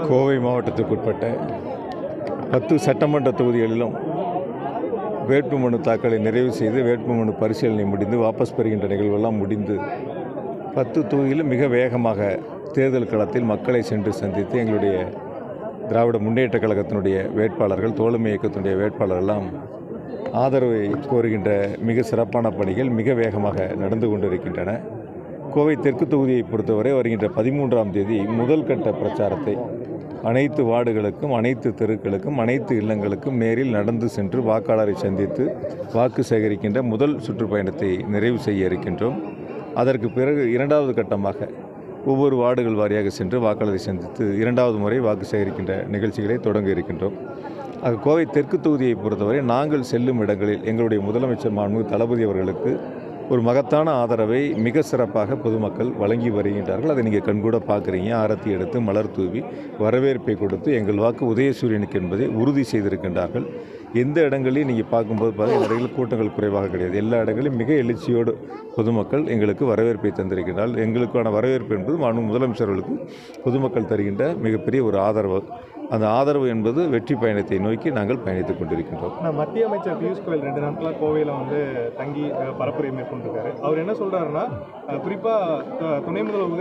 கோவை மாவட்டத்திற்குட்பட்ட 10 சட்டமன்ற தொகுதிகளிலும் வேட்புமனு தாக்கலை நிறைவு செய்து வேட்புமனு பரிசீலனை முடிந்து வாபஸ் பெறுகின்ற நிகழ்வெல்லாம் முடிந்து 10 தொகுதியிலும் மிக வேகமாக தேர்தல் களத்தில் மக்களை சென்று சந்தித்து எங்களுடைய திராவிட முன்னேற்றக் கழகத்தினுடைய வேட்பாளர்கள், தோழமை இயக்கத்தினுடைய வேட்பாளர்களெல்லாம் ஆதரவை கோருகின்ற மிக சிறப்பான பணிகள் மிக வேகமாக நடந்து கொண்டிருக்கின்றன. கோவை தெற்கு தொகுதியை பொறுத்தவரை வருகின்ற 13ஆம் தேதி முதல் கட்ட பிரச்சாரத்தை அனைத்து வார்டுகளுக்கும், அனைத்து தெருக்களுக்கும், அனைத்து இல்லங்களுக்கும் நேரில் நடந்து சென்று வாக்காளரை சந்தித்து வாக்கு சேகரிக்கின்ற முதல் சுற்றுப்பயணத்தை நிறைவு செய்ய இருக்கின்றோம். அதற்கு பிறகு 2வது கட்டமாக ஒவ்வொரு வார்டுகள் வாரியாக சென்று வாக்காளரை சந்தித்து 2வது முறை வாக்கு சேகரிக்கின்ற நிகழ்ச்சிகளை தொடங்க இருக்கின்றோம். கோவை தெற்கு தொகுதியை பொறுத்தவரை நாங்கள் செல்லும் இடங்களில் எங்களுடைய முதலமைச்சர் மாண்புமிகு தளபதி அவர்களுக்கு ஒரு மகத்தான ஆதரவை மிக சிறப்பாக பொதுமக்கள் வழங்கி வருகின்றார்கள். அதை நீங்கள் கண்கூட பார்க்குறீங்க. ஆரத்தி எடுத்து மலர் தூவி வரவேற்பை கொடுத்து எங்கள் வாக்கு உதயசூரியனுக்கு என்பதை உறுதி செய்திருக்கின்றார்கள். எந்த இடங்களையும் நீங்கள் பார்க்கும்போது இடங்களில் கூட்டங்கள் குறைவாக கிடையாது. எல்லா இடங்களிலும் மிக எழுச்சியோடு பொதுமக்கள் எங்களுக்கு வரவேற்பை தந்திருக்கின்றார்கள். எங்களுக்கான வரவேற்பு என்பது முதலமைச்சர்களுக்கு பொதுமக்கள் தருகின்ற மிகப்பெரிய ஒரு ஆதரவு. அந்த ஆதரவு என்பது வெற்றி பயணத்தை நோக்கி நாங்கள் பயணித்துக் கொண்டிருக்கின்றோம். மத்திய அமைச்சர் பியூஷ் கோயல் 2 நாட்களாக கோவையில் தங்கி பரப்புரை மேற்கொண்டிருக்காரு. அவர் என்ன சொல்கிறாருன்னா, குறிப்பாக துணை முதல்வர்